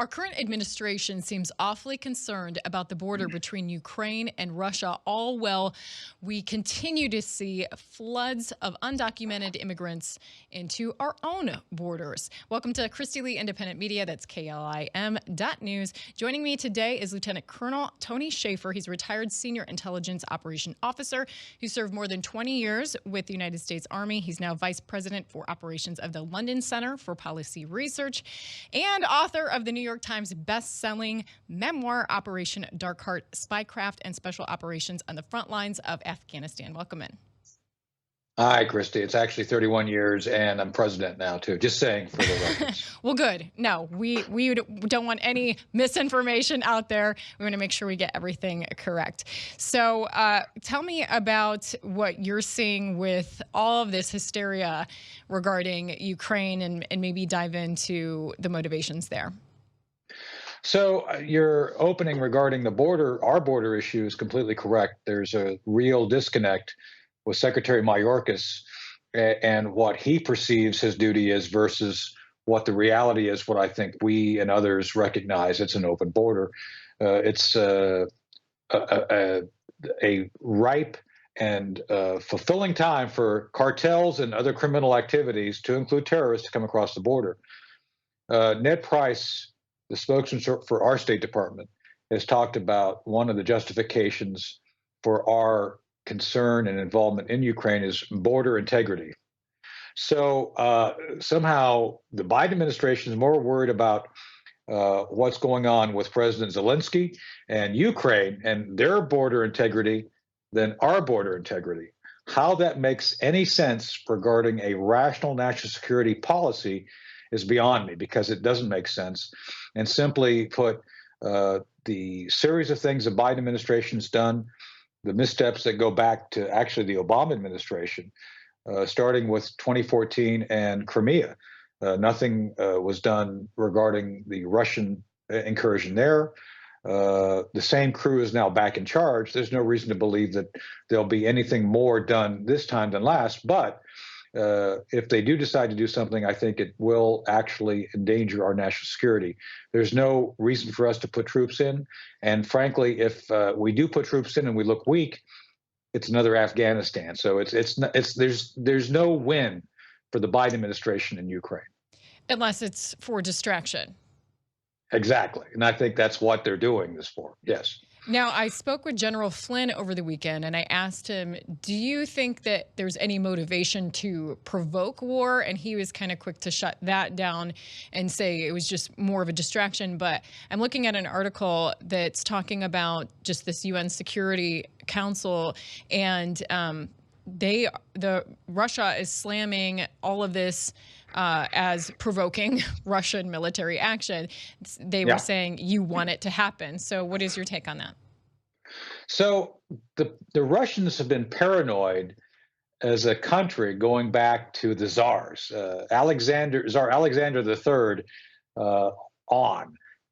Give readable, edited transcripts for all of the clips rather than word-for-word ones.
Our current administration seems awfully concerned about the border between Ukraine and Russia, all while we continue to see floods of undocumented immigrants into our own borders. Welcome to Christy Lee Independent Media, that's KLIM.news. Joining me today is Lieutenant Colonel Tony Shaffer. He's a retired Senior Intelligence Operation Officer who served more than 20 years with the United States Army. He's now Vice President for Operations of the London Center for Policy Research and author of the New York Times best-selling memoir, Operation Dark Heart: Spycraft and Special Operations on the Front Lines of Afghanistan. Welcome in. Hi, Christy. It's actually 31 years, and I'm president now, too. Just saying for the record. Well, good. No, we don't want any misinformation out there. We want to make sure we get everything correct. So tell me about what you're seeing with all of this hysteria regarding Ukraine and maybe dive into the motivations there. So your opening regarding the border, our border issue is completely correct. There's a real disconnect with Secretary Mayorkas and what he perceives his duty is versus what the reality is, what I think we and others recognize. It's an open border. It's a ripe and fulfilling time for cartels and other criminal activities, to include terrorists, to come across the border. Ned Price, the spokesman for our State Department, has talked about one of the justifications for our concern and involvement in Ukraine is border integrity. So somehow the Biden administration is more worried about what's going on with President Zelensky and Ukraine and their border integrity than our border integrity. How that makes any sense regarding a rational national security policy is beyond me, because it doesn't make sense. And simply put, the series of things the Biden administration has done, the missteps that go back to actually the Obama administration, starting with 2014 and Crimea. Nothing was done regarding the Russian incursion there. The same crew is now back in charge. There's no reason to believe that there'll be anything more done this time than last. But if they do decide to do something, I think it will actually endanger our national security. There's no reason for us to put troops in. And frankly, if we do put troops in and we look weak, it's another Afghanistan. So there's no win for the Biden administration in Ukraine. Unless it's for distraction. Exactly. And I think that's what they're doing this for. Yes. Now, I spoke with General Flynn over the weekend, and I asked him, do you think that there's any motivation to provoke war? And he was kind of quick to shut that down and say it was just more of a distraction. But I'm looking at an article that's talking about just this UN Security Council, and Russia is slamming all of this as provoking Russian military action. They were saying you want it to happen. So what is your take on that? So the Russians have been paranoid as a country going back to the czars. Czar Alexander III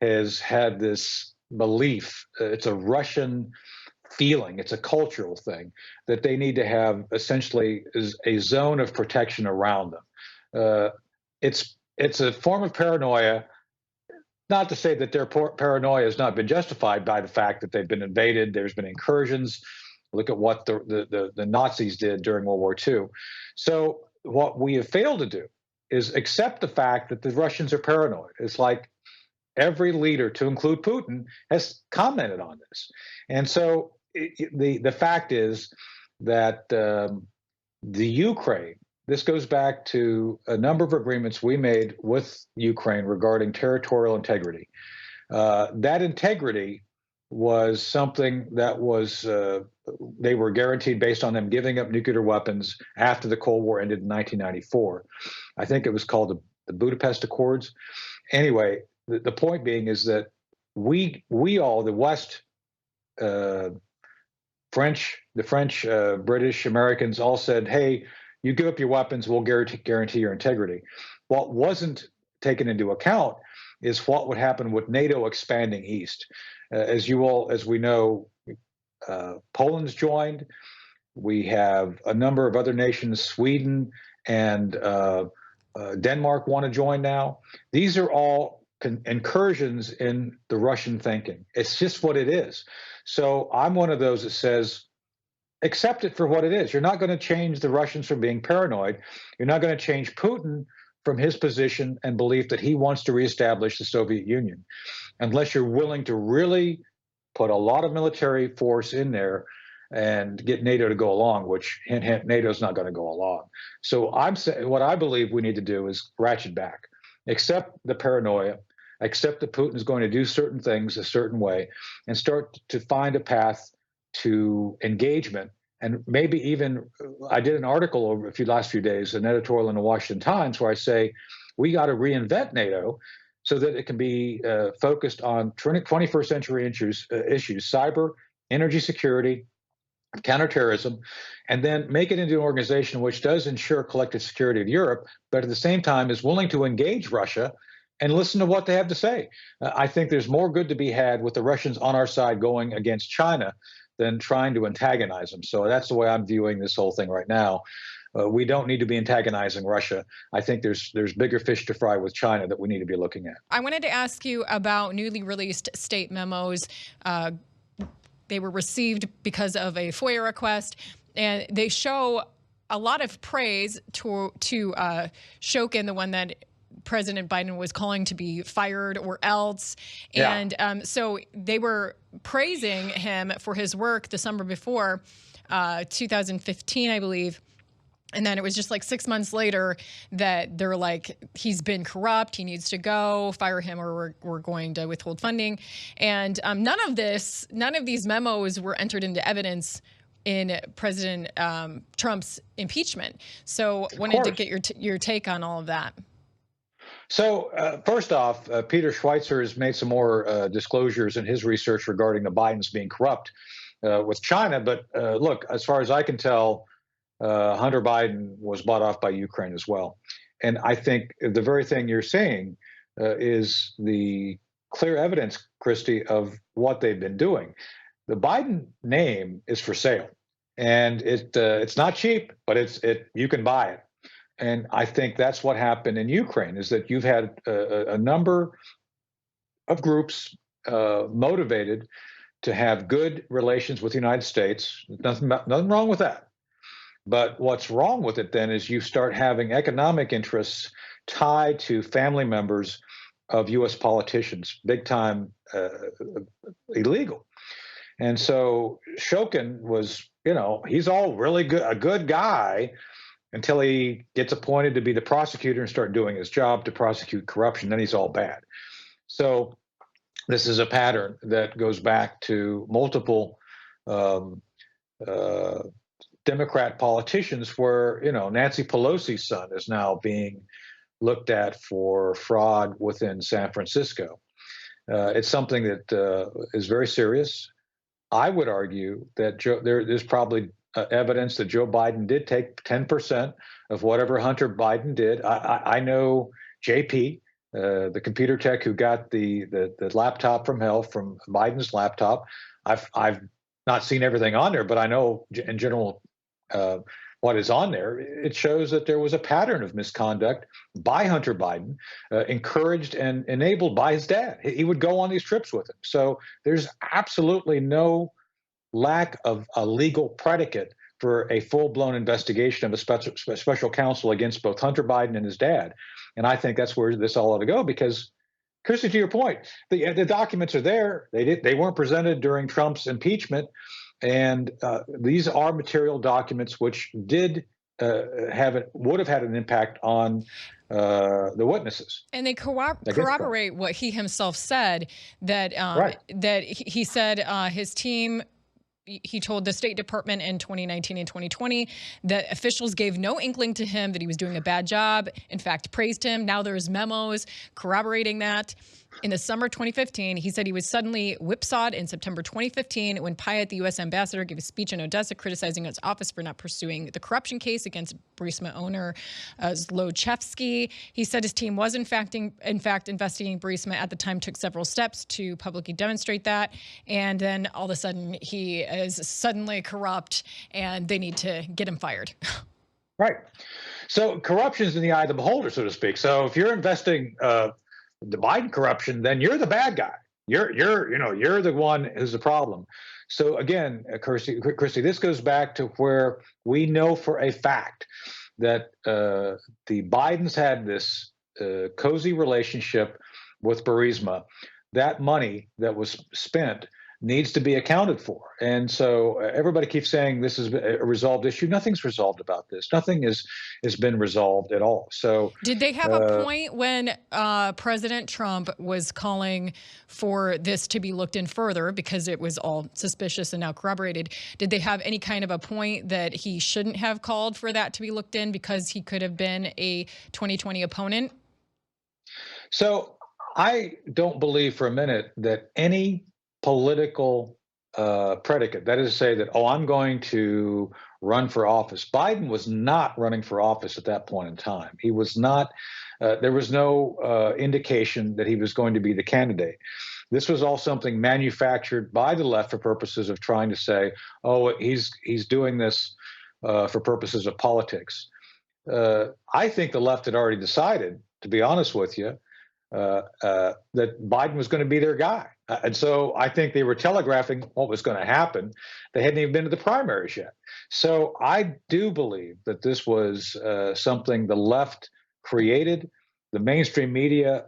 has had this belief, it's a Russian feeling, it's a cultural thing, that they need to have essentially a zone of protection around them. It's a form of paranoia. Not to say that their paranoia has not been justified by the fact that they've been invaded. There's been incursions. Look at what the Nazis did during World War II. So what we have failed to do is accept the fact that the Russians are paranoid. It's like every leader, to include Putin, has commented on this. And so the fact is that the Ukraine, this goes back to a number of agreements we made with Ukraine regarding territorial integrity. That integrity was something that was they were guaranteed based on them giving up nuclear weapons after the Cold War ended in 1994. I think it was called the Budapest Accords. Anyway, the point being is that we all, the West, the French, British, Americans all said, hey, you give up your weapons, we'll guarantee your integrity. What wasn't taken into account is what would happen with NATO expanding east. As we know, Poland's joined. We have a number of other nations, Sweden and Denmark, want to join now. These are all incursions in the Russian thinking. It's just what it is. So I'm one of those that says, accept it for what it is. You're not going to change the Russians from being paranoid. You're not going to change Putin from his position and belief that he wants to reestablish the Soviet Union, unless you're willing to really put a lot of military force in there and get NATO to go along, which hint, hint, NATO's not going to go along. So I'm saying what I believe we need to do is ratchet back, accept the paranoia, accept that Putin is going to do certain things a certain way, and start to find a path to engagement. And maybe even, I did an article over a last few days, an editorial in the Washington Times, where I say we got to reinvent NATO so that it can be focused on 21st century issues, cyber, energy security, counterterrorism, and then make it into an organization which does ensure collective security of Europe, but at the same time is willing to engage Russia and listen to what they have to say. I think there's more good to be had with the Russians on our side going against China than trying to antagonize them. So that's the way I'm viewing this whole thing right now. We don't need to be antagonizing Russia. I think there's bigger fish to fry with China that we need to be looking at. I wanted to ask you about newly released state memos. They were received because of a FOIA request, and they show a lot of praise to Shokin, the one that President Biden was calling to be fired or else. Yeah. And so they were praising him for his work the summer before, 2015, I believe. And then it was just like 6 months later that they're like, he's been corrupt, he needs to go, fire him, or we're going to withhold funding. And none of these memos were entered into evidence in President Trump's impeachment. So wanted to get your take on all of that. So first off, Peter Schweitzer has made some more disclosures in his research regarding the Bidens being corrupt with China. But look, as far as I can tell, Hunter Biden was bought off by Ukraine as well. And I think the very thing you're saying is the clear evidence, Christy, of what they've been doing. The Biden name is for sale, and it's not cheap, but you can buy it. And I think that's what happened in Ukraine, is that you've had a number of groups motivated to have good relations with the United States. Nothing wrong with that. But what's wrong with it then is you start having economic interests tied to family members of U.S. politicians, big time illegal. And so Shokin was, he's all really good, a good guy until he gets appointed to be the prosecutor and start doing his job to prosecute corruption. Then he's all bad. So this is a pattern that goes back to multiple Democrat politicians where, Nancy Pelosi's son is now being looked at for fraud within San Francisco. It's something that is very serious. I would argue that there's probably evidence that Joe Biden did take 10% of whatever Hunter Biden did. I know JP, the computer tech who got the laptop from hell, from Biden's laptop. I've not seen everything on there, but I know in general what is on there. It shows that there was a pattern of misconduct by Hunter Biden, encouraged and enabled by his dad. He would go on these trips with him. So there's absolutely no lack of a legal predicate for a full-blown investigation of a special counsel against both Hunter Biden and his dad. And I think that's where this all ought to go, because, Christy, to your point, the documents are there. They weren't presented during Trump's impeachment. And these are material documents which would have had an impact on the witnesses. And they corroborate what he himself said, that that he said his team. He told the State Department in 2019 and 2020 that officials gave no inkling to him that he was doing a bad job. In fact, praised him. Now there's memos corroborating that. In the summer 2015, he said he was suddenly whipsawed in September 2015 when Pyatt, the U.S. ambassador, gave a speech in Odessa criticizing its office for not pursuing the corruption case against Burisma owner Zlochevsky. He said his team was in fact investigating Burisma at the time, took several steps to publicly demonstrate that. And then all of a sudden, he is suddenly corrupt and they need to get him fired. Right. So corruption is in the eye of the beholder, so to speak. So if you're investing the Biden corruption, then you're the bad guy. You're the one who's the problem. So again, Christy, this goes back to where we know for a fact that the Bidens had this cozy relationship with Burisma. That money that was spent needs to be accounted for. And so everybody keeps saying this is a resolved issue. Nothing's resolved about this. Nothing has been resolved at all. So did they have a point when President Trump was calling for this to be looked in further because it was all suspicious and now corroborated? Did they have any kind of a point that he shouldn't have called for that to be looked in because he could have been a 2020 opponent? So I don't believe for a minute that any political predicate, that is to say that, oh, I'm going to run for office. Biden was not running for office at that point in time. He was not, there was no indication that he was going to be the candidate. This was all something manufactured by the left for purposes of trying to say, oh, he's doing this for purposes of politics. I think the left had already decided, to be honest with you, that Biden was going to be their guy. And so I think they were telegraphing what was going to happen. They hadn't even been to the primaries yet. So I do believe that this was something the left created. The mainstream media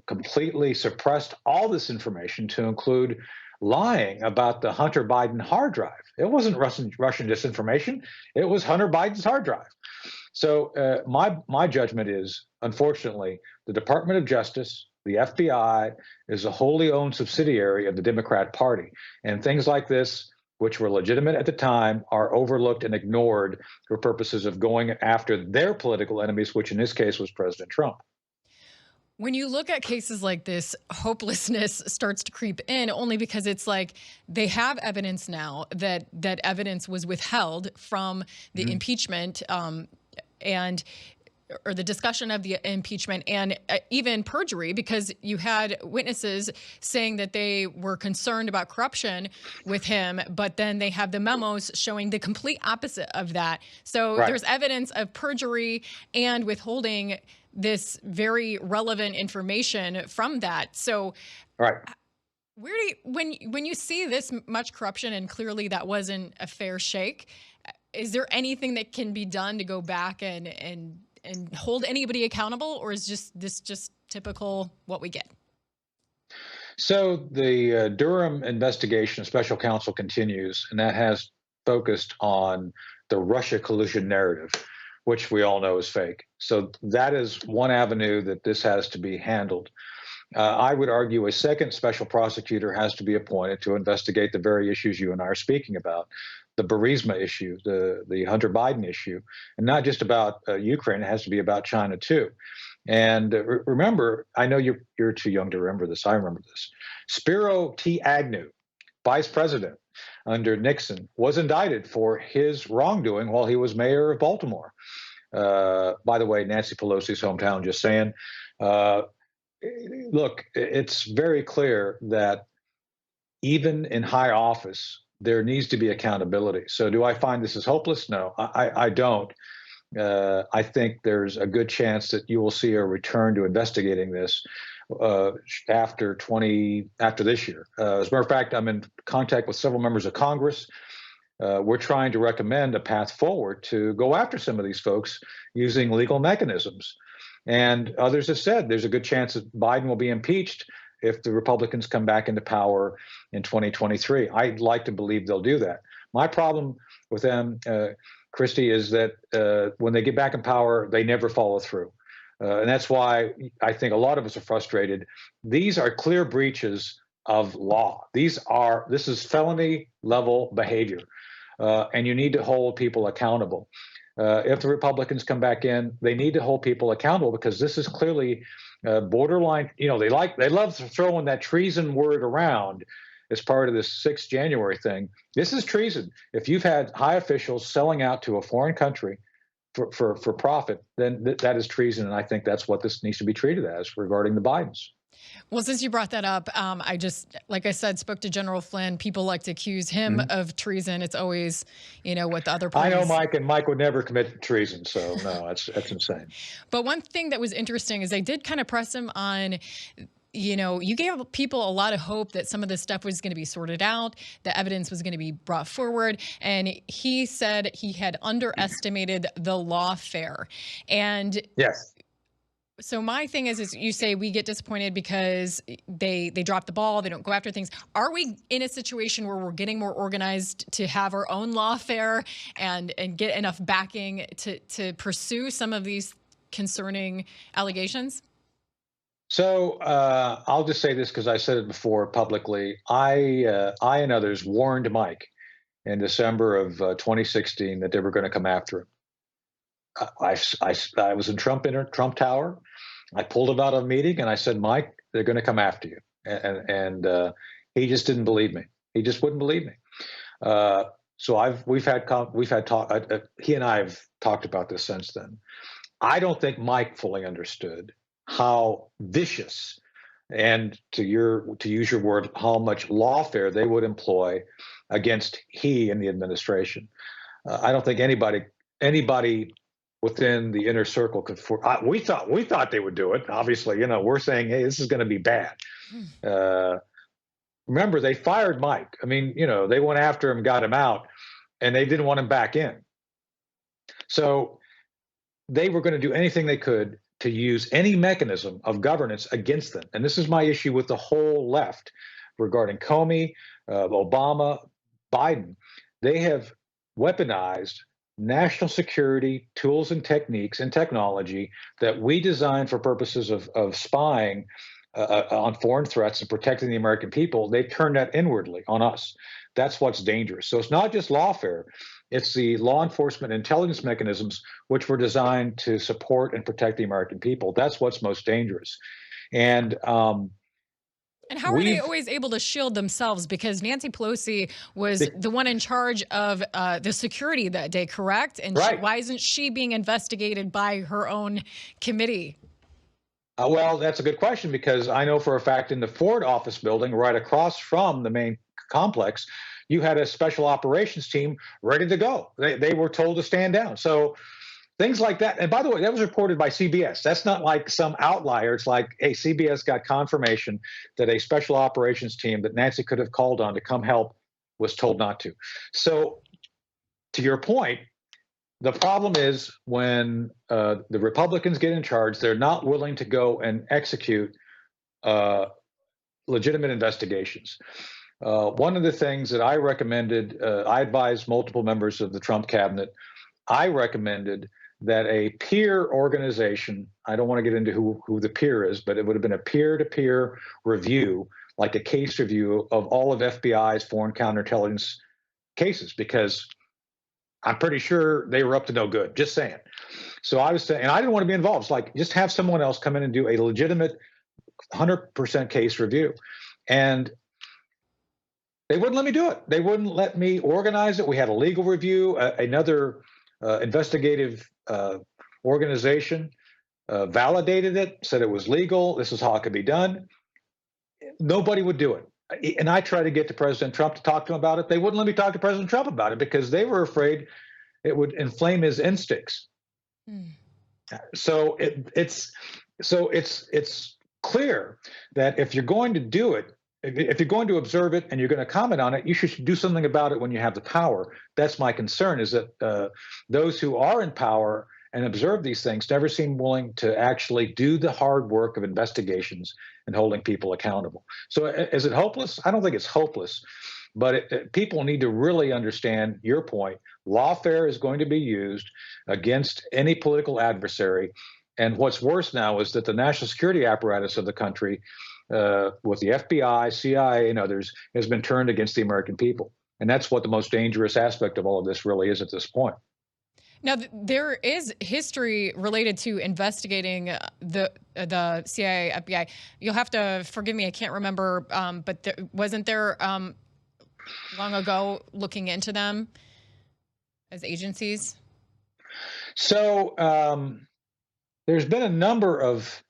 completely suppressed all this information, to include lying about the Hunter Biden hard drive. It wasn't Russian disinformation. It was Hunter Biden's hard drive. So my judgment is, unfortunately, the Department of Justice, the FBI, is a wholly owned subsidiary of the Democrat Party. And things like this, which were legitimate at the time, are overlooked and ignored for purposes of going after their political enemies, which in this case was President Trump. When you look at cases like this, hopelessness starts to creep in, only because it's like they have evidence now that evidence was withheld from the impeachment or the discussion of the impeachment, and even perjury, because you had witnesses saying that they were concerned about corruption with him, but then they have the memos showing the complete opposite of that. So there's evidence of perjury and withholding this very relevant information from that. So where do you, when you see this much corruption, and clearly that wasn't a fair shake, is there anything that can be done to go back and hold anybody accountable, or is this just typical what we get? So the Durham investigation, special counsel continues, and that has focused on the Russia collusion narrative, which we all know is fake. So that is one avenue that this has to be handled. I would argue a second special prosecutor has to be appointed to investigate the very issues you and I are speaking about. The Burisma issue, the Hunter Biden issue, and not just about Ukraine. It has to be about China too. And remember, I know you're too young to remember this. I remember this. Spiro T. Agnew, vice president under Nixon, was indicted for his wrongdoing while he was mayor of Baltimore. By the way, Nancy Pelosi's hometown, just saying. Look, it's very clear that even in high office, there needs to be accountability. So do I find this is hopeless? No, I don't. I think there's a good chance that you will see a return to investigating this after this year. As a matter of fact, I'm in contact with several members of Congress. We're trying to recommend a path forward to go after some of these folks using legal mechanisms. And others have said there's a good chance that Biden will be impeached if the Republicans come back into power in 2023. I'd like to believe they'll do that. My problem with them, Christy, is that when they get back in power, they never follow through. And that's why I think a lot of us are frustrated. These are clear breaches of law. This is felony level behavior. And you need to hold people accountable. If the Republicans come back in, they need to hold people accountable, because this is clearly borderline. You know, they love throwing that treason word around as part of this 6th January thing. This is treason. If you've had high officials selling out to a foreign country for profit, then that is treason. And I think that's what this needs to be treated as regarding the Bidens. Well, since you brought that up, I just, like I said, spoke to General Flynn. People like to accuse him Mhm. of treason. It's always, what the other I know parties. Mike, and Mike would never commit treason. So no, that's insane. But one thing that was interesting is they did kind of press him on. You gave people a lot of hope that some of this stuff was going to be sorted out, the evidence was going to be brought forward. And he said he had underestimated the lawfare. And Yes. so my thing is you say we get disappointed because they drop the ball, they don't go after things. Are we in a situation where we're getting more organized to have our own lawfare and get enough backing to pursue some of these concerning allegations? So I'll just say this because I said it before publicly. I and others warned Mike in December of 2016 that they were going to come after him. I was in Trump Tower. I pulled him out of a meeting and I said, Mike, they're going to come after you. And he just didn't believe me. He just wouldn't believe me. So we've had talk. He and I have talked about this since then. I don't think Mike fully understood how vicious and to use your word, how much lawfare they would employ against he and the administration. I don't think anybody within the inner circle could. We thought they would do it. Obviously, we're saying, hey, this is going to be bad. Uh, Remember, they fired Mike. I mean, they went after him, got him out, and they didn't want him back in. So they were going to do anything they could to use any mechanism of governance against them. And this is my issue with the whole left regarding Comey, Obama, Biden. They have weaponized national security tools and techniques and technology that we designed for purposes of spying on foreign threats and protecting the American people. They've turned that inwardly on us. That's what's dangerous. So it's not just lawfare. It's the law enforcement intelligence mechanisms which were designed to support and protect the American people. That's what's most dangerous. And And how are they always able to shield themselves? Because Nancy Pelosi was the one in charge of the security that day, correct? And right. Why isn't she being investigated by her own committee? Well, that's a good question, because I know for a fact in the Ford office building right across from the main complex, you had a special operations team ready to go. They were told to stand down. So things like that. And by the way, that was reported by CBS. That's not like some outlier. It's like, hey, CBS got confirmation that a special operations team that Nancy could have called on to come help was told not to. So to your point, the problem is when the Republicans get in charge, they're not willing to go and execute legitimate investigations. One of the things that I recommended, I advised multiple members of the Trump cabinet, I recommended that a peer organization, I don't want to get into who the peer is, but it would have been a peer-to-peer review, like a case review of all of FBI's foreign counterintelligence cases, because I'm pretty sure they were up to no good, just saying. So I was saying, and I didn't want to be involved. It's like, just have someone else come in and do a legitimate 100% case review. And they wouldn't let me do it. They wouldn't let me organize it. We had a legal review, another investigative organization validated it, said it was legal. This is how it could be done. Nobody would do it. And I tried to get to President Trump to talk to him about it. They wouldn't let me talk to President Trump about it because they were afraid it would inflame his instincts. So it's clear that if you're going to do it, if you're going to observe it and you're going to comment on it, you should do something about it when you have the power. That's my concern, is that those who are in power and observe these things never seem willing to actually do the hard work of investigations and holding people accountable. So is it hopeless? I don't think it's hopeless, but people need to really understand your point. Lawfare is going to be used against any political adversary. And what's worse now is that the national security apparatus of the country, with the FBI, CIA, and others, has been turned against the American people. And that's what the most dangerous aspect of all of this really is at this point. Now, there is history related to investigating the CIA, FBI. You'll have to forgive me, I can't remember, but wasn't there long ago looking into them as agencies? So there's been a number of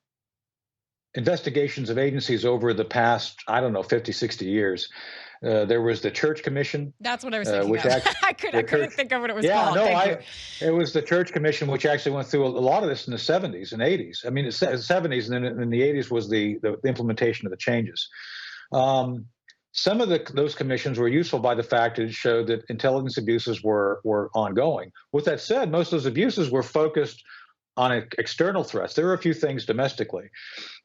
investigations of agencies over the past, I don't know, 50, 60 years. There was the Church Commission. That's what I was thinking which of. actually, I couldn't think of what it was yeah, called. no, Thank you. it was the Church Commission, which actually went through a lot of this in the 70s and 80s. I mean, the 70s, and then in the 80s was the implementation of the changes. Some of those commissions were useful by the fact that it showed that intelligence abuses were ongoing. With that said, most of those abuses were focused on external threats. There were a few things domestically.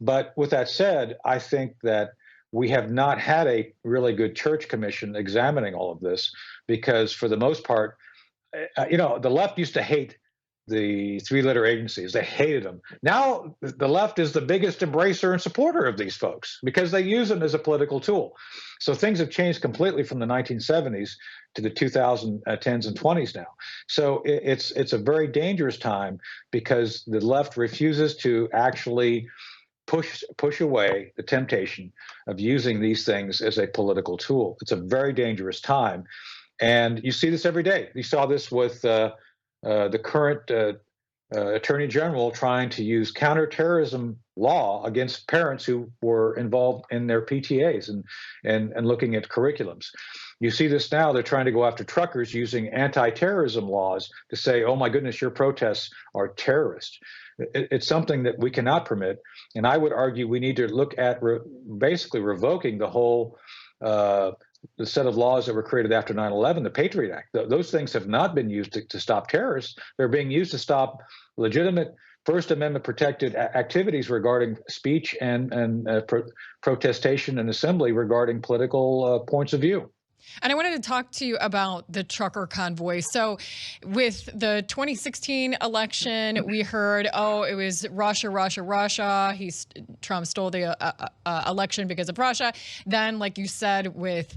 But with that said, I think that we have not had a really good Church Commission examining all of this because, for the most part, the left used to hate the three-letter agencies. They hated them. Now the left is the biggest embracer and supporter of these folks because they use them as a political tool. So things have changed completely from the 1970s to the 2010s and 20s now. So it's a very dangerous time because the left refuses to actually push away the temptation of using these things as a political tool. It's a very dangerous time. And you see this every day. You saw this with the current Attorney General trying to use counterterrorism law against parents who were involved in their PTAs and looking at curriculums. You see this now. They're trying to go after truckers using anti-terrorism laws to say, oh, my goodness, your protests are terrorist. It's something that we cannot permit. And I would argue we need to look at basically revoking the whole the set of laws that were created after 9/11, the Patriot Act. Those things have not been used to stop terrorists. They're being used to stop legitimate First Amendment protected activities regarding speech and protestation and assembly regarding political points of view. And I wanted to talk to you about the Trucker Convoy. So with the 2016 election, we heard, oh, it was Russia. Trump stole the election because of Russia. Then, like you said, with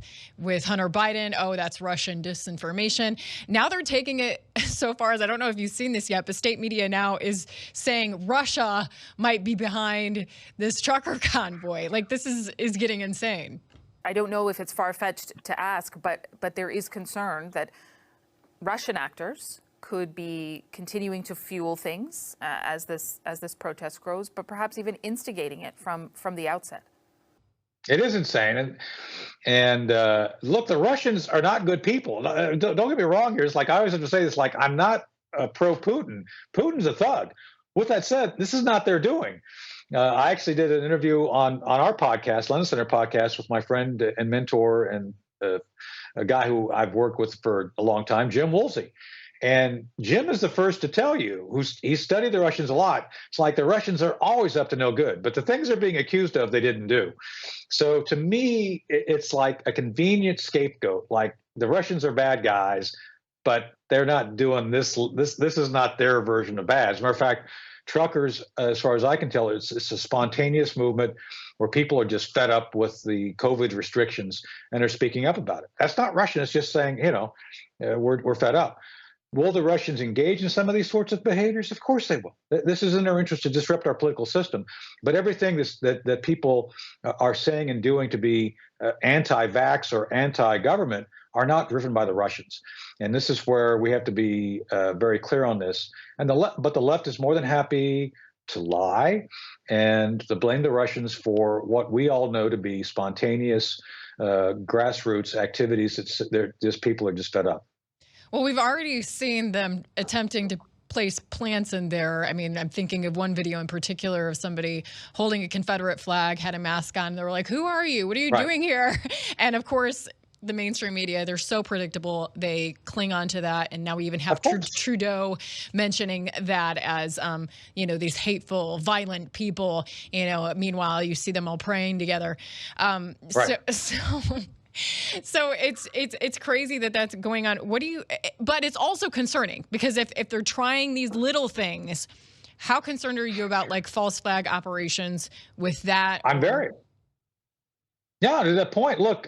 Hunter Biden, oh, that's Russian disinformation. Now they're taking it so far as, I don't know if you've seen this yet, but state media now is saying Russia might be behind this Trucker Convoy. Like, this is getting insane. I don't know if it's far-fetched to ask, but there is concern that Russian actors could be continuing to fuel things as this protest grows, but perhaps even instigating it from the outset. It is insane, and look, the Russians are not good people. Don't get me wrong here. It's like I always have to say this: like, I'm not pro-Putin. Putin's a thug. With that said, this is not their doing. I actually did an interview on our podcast, London Center podcast, with my friend and mentor and a guy who I've worked with for a long time, Jim Woolsey. And Jim is the first to tell you, he's studied the Russians a lot. It's like the Russians are always up to no good, but the things they're being accused of, they didn't do. So to me, it's like a convenient scapegoat. Like, the Russians are bad guys, but they're not doing this. This is not their version of bad. As a matter of fact, truckers, as far as I can tell, it's a spontaneous movement where people are just fed up with the COVID restrictions and they're speaking up about it. That's not Russian. It's just saying, we're fed up. Will the Russians engage in some of these sorts of behaviors? Of course they will. This is in their interest to disrupt our political system. But everything that people are saying and doing to be anti-vax or anti-government are not driven by the Russians. And this is where we have to be very clear on this. But the left is more than happy to lie and to blame the Russians for what we all know to be spontaneous grassroots activities that people are just fed up. Well, we've already seen them attempting to place plants in there. I mean, I'm thinking of one video in particular of somebody holding a Confederate flag, had a mask on. They were like, "Who are you? What are you doing here?" And of course, the mainstream media, they're so predictable. They cling on to that. And now we even have Trudeau mentioning that as, these hateful, violent people. Meanwhile, you see them all praying together. So it's crazy that that's going on. But it's also concerning because if they're trying these little things, how concerned are you about like false flag operations with that? I'm very. Yeah, to that point. Look,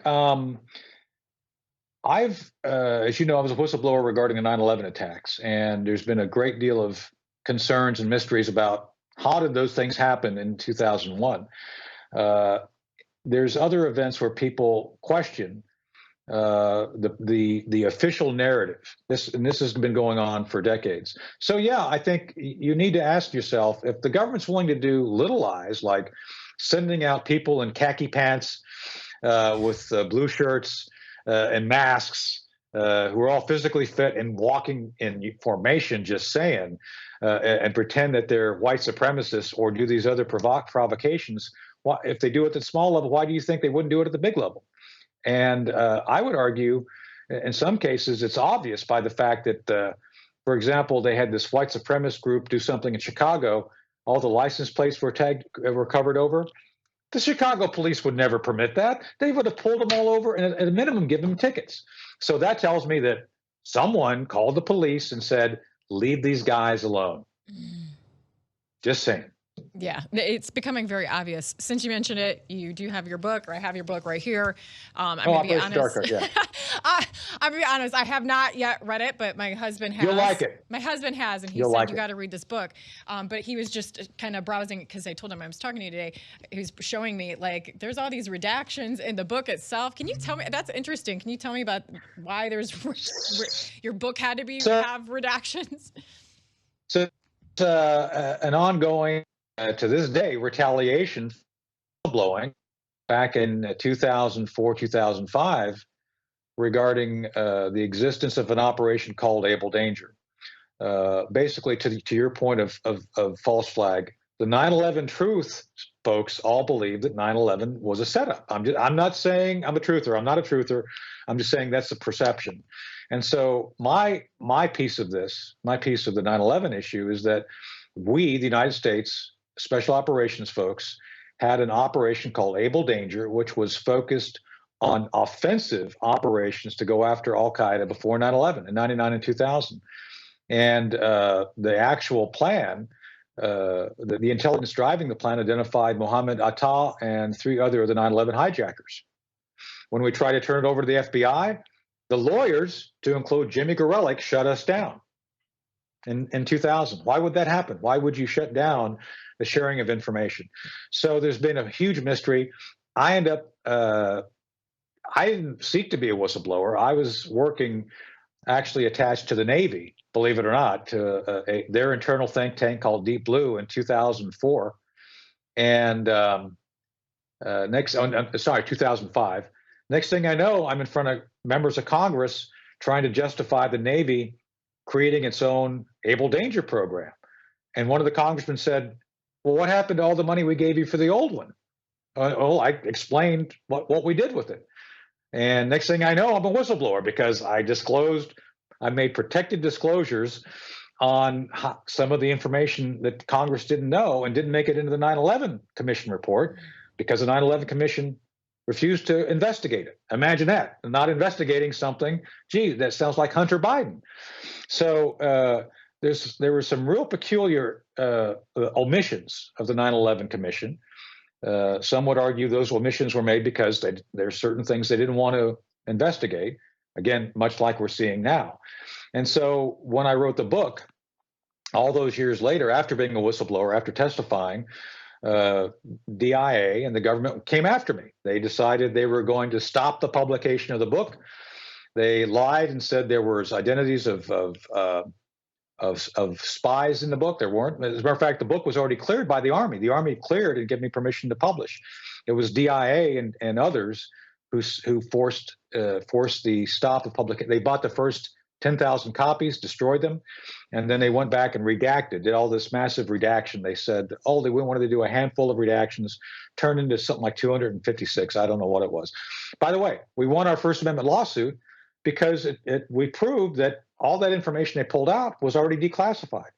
as you know, I was a whistleblower regarding the 9/11 attacks, and there's been a great deal of concerns and mysteries about how did those things happen in 2001. There's other events where people question the official narrative. This has been going on for decades. So yeah, I think you need to ask yourself if the government's willing to do little lies like sending out people in khaki pants with blue shirts and masks who are all physically fit and walking in formation, just saying, and pretend that they're white supremacists or do these other provocations. If they do it at the small level, why do you think they wouldn't do it at the big level? And I would argue, in some cases, it's obvious by the fact that, for example, they had this white supremacist group do something in Chicago. All the license plates were covered over. The Chicago police would never permit that. They would have pulled them all over and at a minimum give them tickets. So that tells me that someone called the police and said, leave these guys alone. Just saying. Yeah, it's becoming very obvious. Since you mentioned it, you do have your book, or I have your book right here. I'm going to be honest. Darker, yeah. I'm going to be honest. I have not yet read it, but my husband has. You'll like it. My husband has, and he said, you got to read this book. But he was just kind of browsing because I told him I was talking to you today. He was showing me, like, there's all these redactions in the book itself. Can you tell me? That's interesting. Can you tell me about why there's your book had to have redactions? So it's an ongoing, to this day, retaliation blowing back in 2004, 2005 regarding the existence of an operation called Able Danger. Basically, to your point of false flag, the 9/11 truth folks all believe that 9/11 was a setup. I'm not saying I'm a truther. I'm not a truther. I'm just saying that's the perception. And so my piece of the 9/11 issue is that we, the United States Special Operations folks, had an operation called Able Danger, which was focused on offensive operations to go after Al-Qaeda before 9/11 in 99 and 2000. And the actual plan, the intelligence driving the plan identified Mohammed Atta and 3 other of the 9/11 hijackers. When we tried to turn it over to the FBI, the lawyers, to include Jimmy Gorelick, shut us down in 2000. Why would that happen? Why would you shut down the sharing of information? So there's been a huge mystery. I didn't seek to be a whistleblower. I was working actually attached to the Navy, believe it or not, to their internal think tank called Deep Blue in 2004. And 2005. Next thing I know, I'm in front of members of Congress trying to justify the Navy creating its own Able Danger program. And one of the congressmen said, well, what happened to all the money we gave you for the old one? I explained what we did with it. And next thing I know, I'm a whistleblower because I made protected disclosures on some of the information that Congress didn't know and didn't make it into the 9/11 Commission report because the 9/11 Commission refused to investigate it. Imagine that, not investigating something. Gee, that sounds like Hunter Biden. So there were some real peculiar omissions of the 9/11 Commission. Some would argue those omissions were made because there's certain things they didn't want to investigate. Again, much like we're seeing now. And so when I wrote the book, all those years later, after being a whistleblower, after testifying, DIA and the government came after me. They decided they were going to stop the publication of the book. They lied and said there was identities of spies in the book. There weren't. As a matter of fact, the book was already cleared by the Army. The Army cleared and gave me permission to publish. It was DIA and others who forced the stop of publication. They bought the first 10,000 copies, destroyed them, and then they went back and redacted, did all this massive redaction. They said, they wanted to do a handful of redactions, turned into something like 256. I don't know what it was. By the way, we won our First Amendment lawsuit because we proved that all that information they pulled out was already declassified.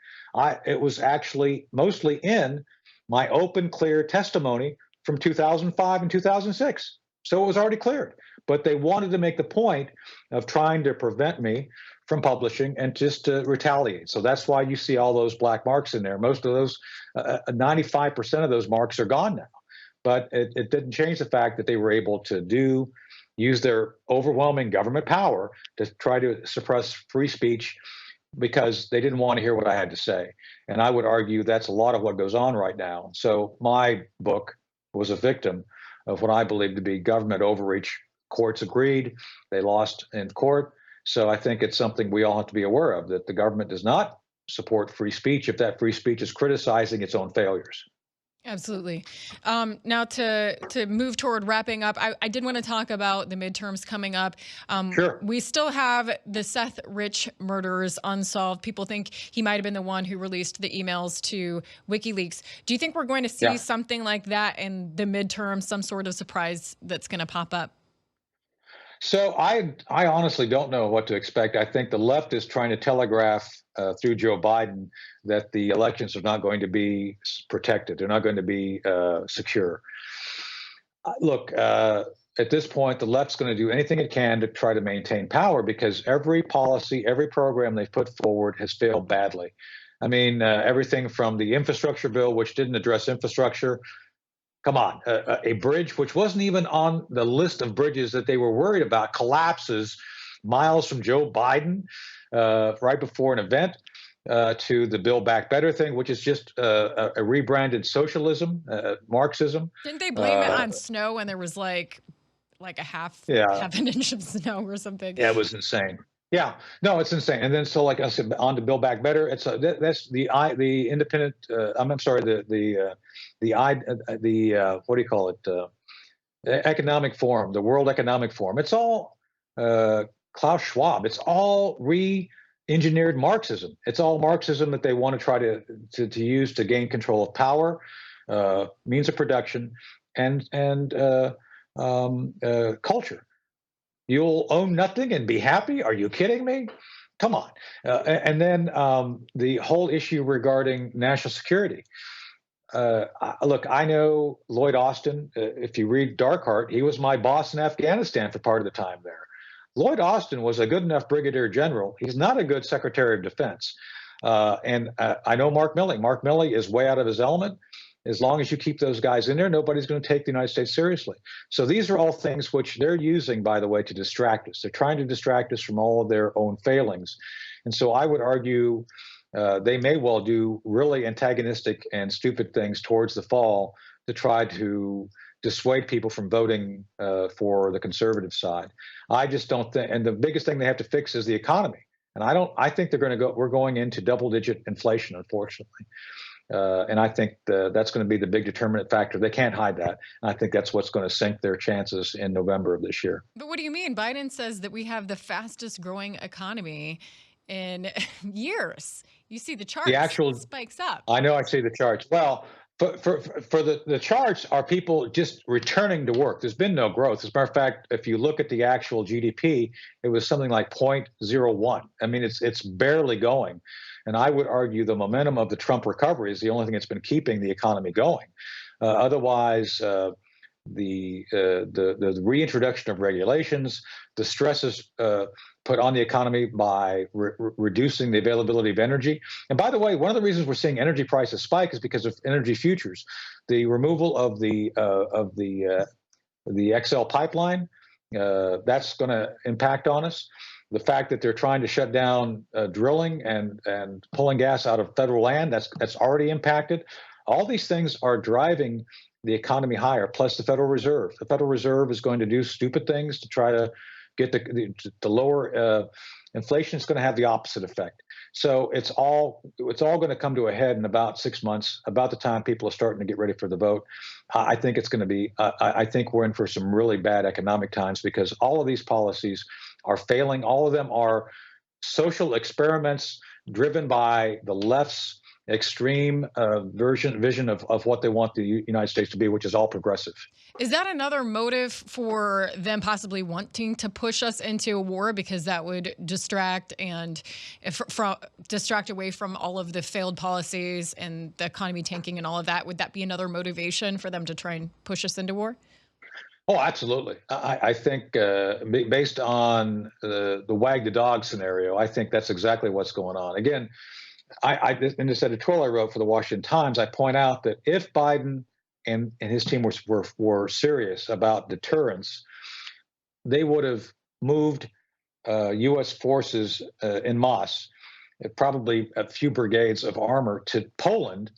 It was actually mostly in my open, clear testimony from 2005 and 2006. So it was already cleared. But they wanted to make the point of trying to prevent me from publishing and just to retaliate. So that's why you see all those black marks in there. Most of those, 95% of those marks are gone now. But it didn't change the fact that they were able to use their overwhelming government power to try to suppress free speech because they didn't want to hear what I had to say. And I would argue that's a lot of what goes on right now. So my book was a victim of what I believe to be government overreach. Courts agreed. They lost in court. So I think it's something we all have to be aware of, that the government does not support free speech if that free speech is criticizing its own failures. Absolutely. Now to move toward wrapping up, I did want to talk about the midterms coming up. Sure. We still have the Seth Rich murders unsolved. People think he might have been the one who released the emails to WikiLeaks. Do you think we're going to see Yeah. something like that in the midterm, some sort of surprise that's going to pop up? So I honestly don't know what to expect. I think the left is trying to telegraph through Joe Biden that the elections are not going to be protected. They're not going to be secure. Look, at this point, the left's going to do anything it can to try to maintain power because every policy, every program they've put forward has failed badly. I mean, everything from the infrastructure bill, which didn't address infrastructure. Come on, a bridge which wasn't even on the list of bridges that they were worried about collapses miles from Joe Biden right before an event to the Build Back Better thing, which is just a rebranded socialism, Marxism. Didn't they blame it on snow when there was like a half Yeah, an inch of snow or something? yeah, it was insane. Yeah, no, it's insane. And then so like I said, on to Build Back Better. It's that's the independent. I'm sorry, what do you call it? Economic Forum, the World Economic Forum. It's all Klaus Schwab. It's all re-engineered Marxism. It's all Marxism that they want to try to use to gain control of power, means of production, and culture. You'll own nothing and be happy? Are you kidding me? Come on. And then the whole issue regarding national security. Look, I know Lloyd Austin. If you read Darkheart, he was my boss in Afghanistan for part of the time there. Lloyd Austin was a good enough brigadier general. He's not a good secretary of defense. And I know Mark Milley. Mark Milley is way out of his element. As long as you keep those guys in there, nobody's going to take the United States seriously. So these are all things which they're using, by the way, to distract us. They're trying to distract us from all of their own failings. And so I would argue they may well do really antagonistic and stupid things towards the fall to try to dissuade people from voting for the conservative side. I just don't think, and the biggest thing they have to fix is the economy. And I think we're going into double-digit inflation, unfortunately. And I think that's going to be the big determinant factor. They can't hide that. And I think that's what's going to sink their chances in November of this year. But what do you mean? Biden says that we have the fastest growing economy in years. You see the charts, The actual spikes up. I know I see the charts. Well, for the charts are people just returning to work. There's been no growth. As a matter of fact, if you look at the actual GDP, it was something like 0.01. I mean, it's barely going. And I would argue the momentum of the Trump recovery is the only thing that's been keeping the economy going. Otherwise, the reintroduction of regulations, the stresses put on the economy by reducing the availability of energy. And by the way, one of the reasons we're seeing energy prices spike is because of energy futures. The removal of the XL pipeline, that's going to impact on us. The fact that they're trying to shut down drilling and pulling gas out of federal land, that's already impacted. All these things are driving the economy higher, plus the Federal Reserve. The Federal Reserve is going to do stupid things to try to get the lower inflation. Is going to have the opposite effect. So it's all going to come to a head in about 6 months, about the time people are starting to get ready for the vote. I think it's going to be. I think we're in for some really bad economic times because all of these policies are failing. All of them are social experiments driven by the left's extreme vision of what they want the United States to be, which is all progressive. Is that another motive for them possibly wanting to push us into a war because that would distract away from all of the failed policies and the economy tanking and all of that? Would that be another motivation for them to try and push us into war? Oh, absolutely. I think based on the wag the dog scenario, I think that's exactly what's going on. Again, in this editorial I wrote for the Washington Times, I point out that if Biden and his team were serious about deterrence, they would have moved U.S. forces en masse, probably a few brigades of armor, to Poland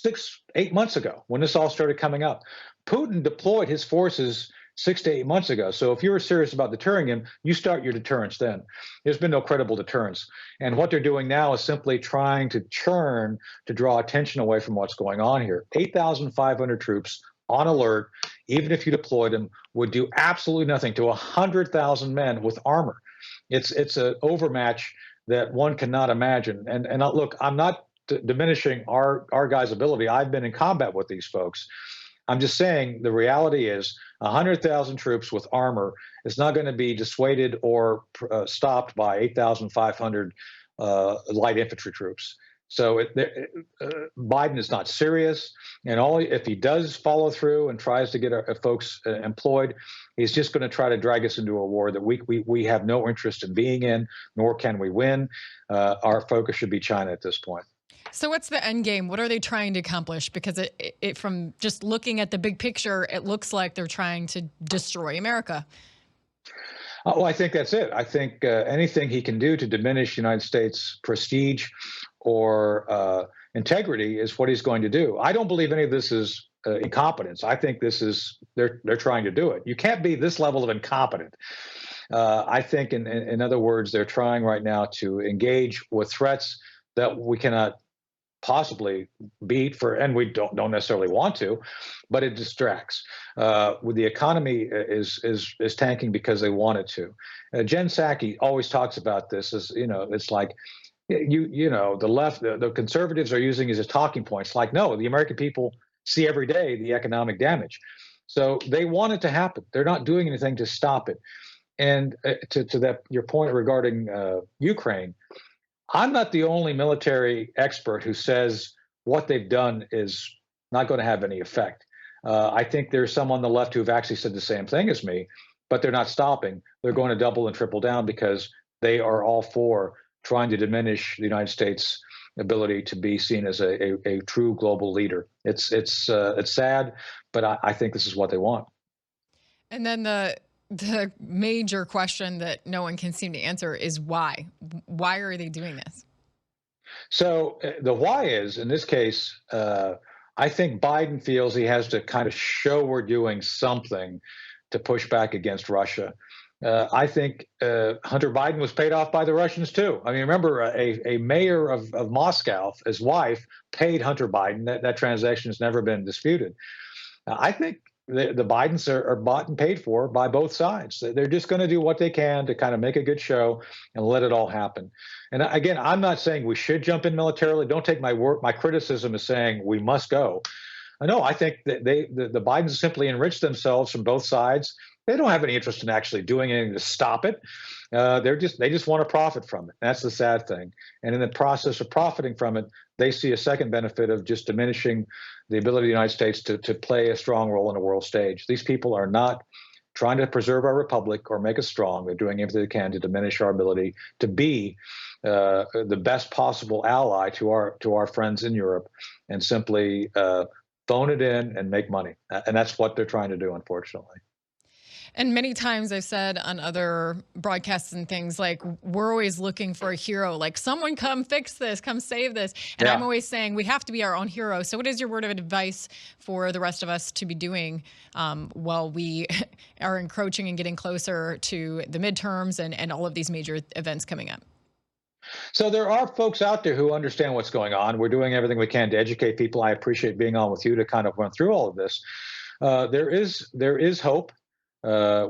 6-8 months ago when this all started coming up. Putin deployed his forces 6 to 8 months ago. So if you were serious about deterring him, you start your deterrence then. There's been no credible deterrence. And what they're doing now is simply trying to churn to draw attention away from what's going on here. 8,500 troops on alert, even if you deployed them, would do absolutely nothing to 100,000 men with armor. It's an overmatch that one cannot imagine. And look, I'm not diminishing our guys' ability. I've been in combat with these folks. I'm just saying the reality is 100,000 troops with armor is not going to be dissuaded or stopped by 8,500 light infantry troops. So Biden is not serious, and if he does follow through and tries to get folks employed, he's just going to try to drag us into a war that we have no interest in being in, nor can we win. Our focus should be China at this point. So what's the end game? What are they trying to accomplish? Because it from just looking at the big picture, it looks like they're trying to destroy America. Well, I think that's it. I think anything he can do to diminish the United States' prestige or integrity is what he's going to do. I don't believe any of this is incompetence. I think this is they're trying to do it. You can't be this level of incompetent. I think, in other words, they're trying right now to engage with threats that we cannot possibly beat and we don't necessarily want to, but it distracts. With the economy is tanking because they want it to. Jen Psaki always talks about this as, it's like, the left, the conservatives are using it as talking points. Like, no, the American people see every day the economic damage. So they want it to happen. They're not doing anything to stop it. And to your point regarding Ukraine, I'm not the only military expert who says what they've done is not going to have any effect. I think there's some on the left who've actually said the same thing as me, but they're not stopping. They're going to double and triple down because they are all for trying to diminish the United States' ability to be seen as a true global leader. It's sad, but I think this is what they want. And then the major question that no one can seem to answer is why? Why are they doing this? So the why is, in this case, I think Biden feels he has to kind of show we're doing something to push back against Russia. I think Hunter Biden was paid off by the Russians, too. I mean, remember, a mayor of Moscow, his wife, paid Hunter Biden. That transaction has never been disputed. I think the Bidens are bought and paid for by both sides. They're just going to do what they can to kind of make a good show and let it all happen. And again, I'm not saying we should jump in militarily. Don't take my criticism as saying we must go. No, I think that the Bidens simply enrich themselves from both sides. They don't have any interest in actually doing anything to stop it. They just want to profit from it. That's the sad thing. And in the process of profiting from it, they see a second benefit of just diminishing the ability of the United States to play a strong role on a world stage. These people are not trying to preserve our republic or make us strong. They're doing everything they can to diminish our ability to be the best possible ally to our friends in Europe, and simply phone it in and make money. And that's what they're trying to do, unfortunately. And many times I've said on other broadcasts and things, like, we're always looking for a hero, like, someone come fix this, come save this. And I'm always saying we have to be our own hero. So what is your word of advice for the rest of us to be doing while we are encroaching and getting closer to the midterms and all of these major events coming up? So there are folks out there who understand what's going on. We're doing everything we can to educate people. I appreciate being on with you to kind of run through all of this. There is hope.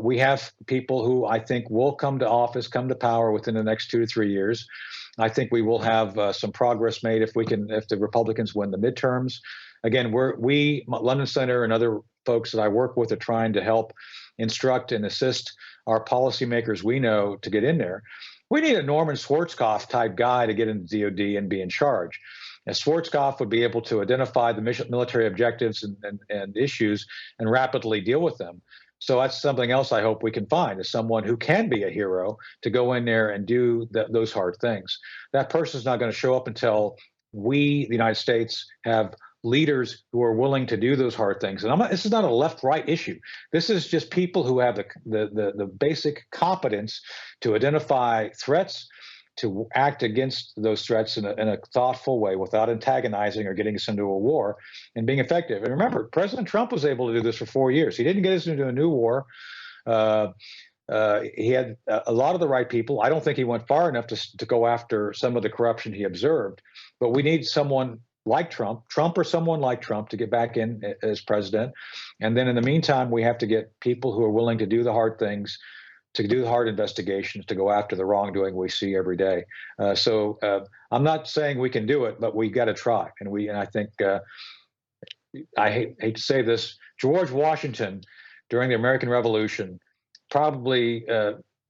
We have people who I think will come to office, come to power within the next 2 to 3 years. I think we will have some progress made if the Republicans win the midterms. Again, we, London Center and other folks that I work with, are trying to help instruct and assist our policymakers we know to get in there. We need a Norman Schwarzkopf type guy to get into DOD and be in charge. And Schwarzkopf would be able to identify the military objectives and issues and rapidly deal with them. So that's something else I hope we can find, is someone who can be a hero to go in there and do those hard things. That person's not going to show up until we, the United States, have leaders who are willing to do those hard things. And this is not a left-right issue. This is just people who have the basic competence to identify threats, to act against those threats in a thoughtful way without antagonizing or getting us into a war and being effective. And remember, President Trump was able to do this for 4 years. He didn't get us into a new war. He had a lot of the right people. I don't think he went far enough to go after some of the corruption he observed, but we need someone like Trump or someone like Trump to get back in as president. And then in the meantime, we have to get people who are willing to do the hard things, to do the hard investigations, to go after the wrongdoing we see every day. So I'm not saying we can do it, but we got to try. And I think I hate to say this, George Washington during the American Revolution probably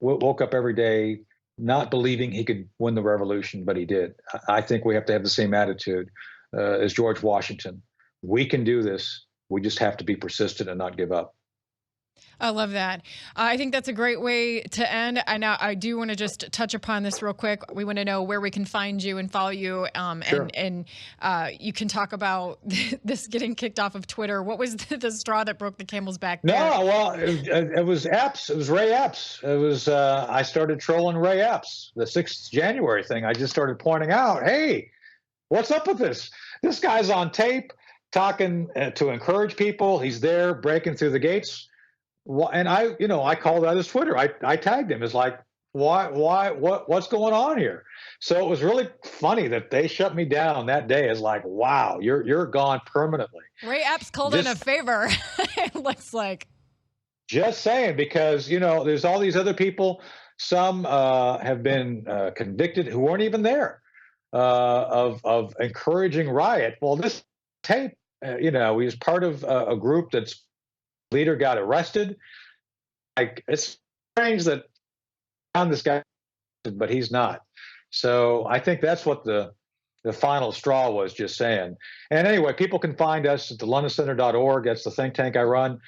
woke up every day not believing he could win the revolution, but he did. I think we have to have the same attitude as George Washington. We can do this. We just have to be persistent and not give up. I love that. I think that's a great way to end. I do want to just touch upon this real quick. We want to know where we can find you and follow you. Sure. And you can talk about this getting kicked off of Twitter. What was the straw that broke the camel's back there? No, well, it was Epps. It was Ray Epps. It was, I started trolling Ray Epps, the 6th January thing. I just started pointing out, hey, what's up with this? This guy's on tape talking to encourage people. He's there breaking through the gates. And I called out his Twitter. I tagged him. It's like, what's going on here? So it was really funny that they shut me down that day. It's like, wow, you're gone permanently. Ray Epps called in a favor. It looks like. Just saying, because there's all these other people. Some have been convicted who weren't even there of encouraging riot. Well, this tape, he was part of a group that's leader got arrested. Like, it's strange that I found this guy, but he's not. So I think that's what the final straw was, just saying. And anyway, people can find us at the LondonCenter.org. That's the think tank I run.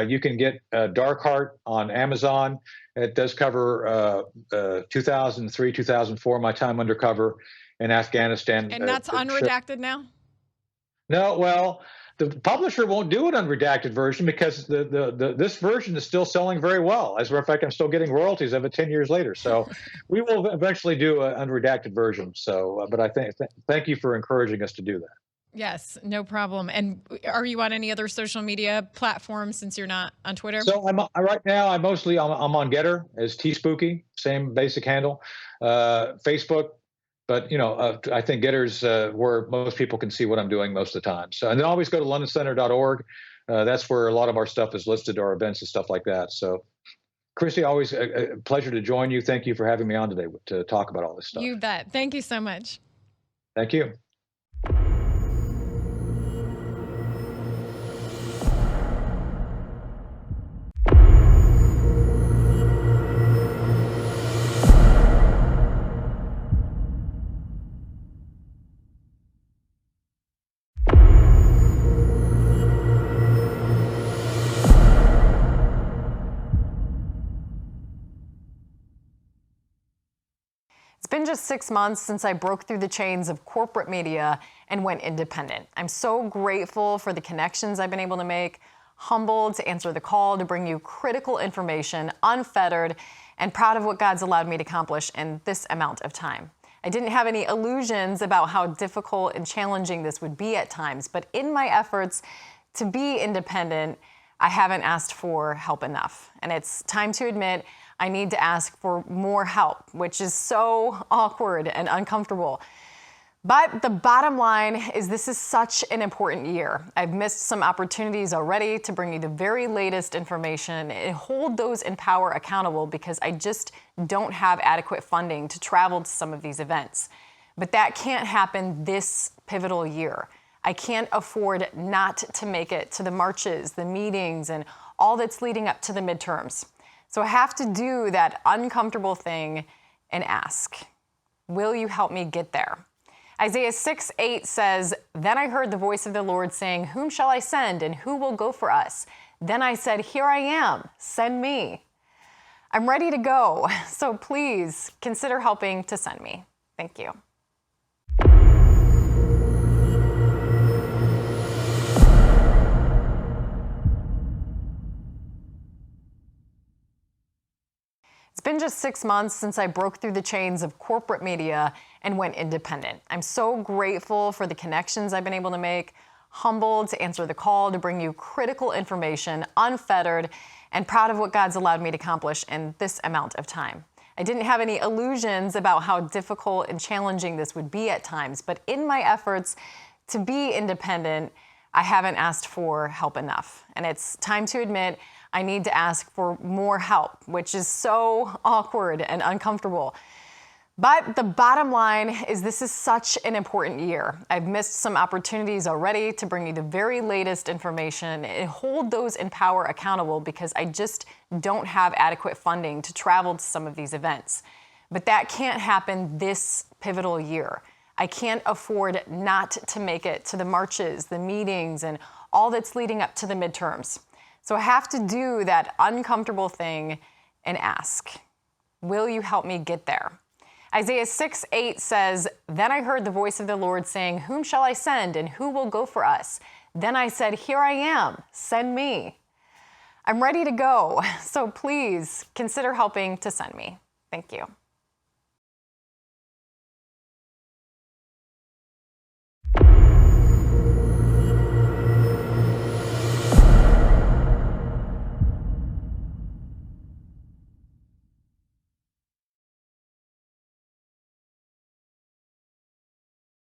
You can get Dark Heart on Amazon. It does cover 2003, 2004, my time undercover in Afghanistan. And that's unredacted now? No, well, the publisher won't do an unredacted version because this version is still selling very well. As a matter of fact, I'm still getting royalties of it 10 years later. So we will eventually do an unredacted version. So, but I thank you for encouraging us to do that. Yes, no problem. And are you on any other social media platforms since you're not on Twitter? So right now I'm on Getter as T-Spooky, same basic handle, Facebook. But, I think Getter's where most people can see what I'm doing most of the time. So, and then always go to londoncenter.org. That's where a lot of our stuff is listed, our events and stuff like that. So, Christy, always a pleasure to join you. Thank you for having me on today to talk about all this stuff. You bet. Thank you so much. Thank you. It's been just 6 months since I broke through the chains of corporate media and went independent. I'm so grateful for the connections I've been able to make, humbled to answer the call to bring you critical information, unfettered, and proud of what God's allowed me to accomplish in this amount of time. I didn't have any illusions about how difficult and challenging this would be at times, but in my efforts to be independent, I haven't asked for help enough. And it's time to admit I need to ask for more help, which is so awkward and uncomfortable. But the bottom line is this is such an important year. I've missed some opportunities already to bring you the very latest information and hold those in power accountable because I just don't have adequate funding to travel to some of these events. But that can't happen this pivotal year. I can't afford not to make it to the marches, the meetings, and all that's leading up to the midterms. So I have to do that uncomfortable thing and ask, will you help me get there? Isaiah 6:8 says, "Then I heard the voice of the Lord saying, whom shall I send and who will go for us? Then I said, here I am, send me." I'm ready to go, so please consider helping to send me. Thank you. It's been just 6 months since I broke through the chains of corporate media and went independent. I'm so grateful for the connections I've been able to make, humbled to answer the call to bring you critical information, unfettered, and proud of what God's allowed me to accomplish in this amount of time. I didn't have any illusions about how difficult and challenging this would be at times, but in my efforts to be independent, I haven't asked for help enough. And it's time to admit I need to ask for more help, which is so awkward and uncomfortable. But the bottom line is this is such an important year. I've missed some opportunities already to bring you the very latest information and hold those in power accountable because I just don't have adequate funding to travel to some of these events. But that can't happen this pivotal year. I can't afford not to make it to the marches, the meetings, and all that's leading up to the midterms. So I have to do that uncomfortable thing and ask, will you help me get there? Isaiah 6:8 says, "Then I heard the voice of the Lord saying, whom shall I send and who will go for us? Then I said, here I am, send me." I'm ready to go, so please consider helping to send me. Thank you.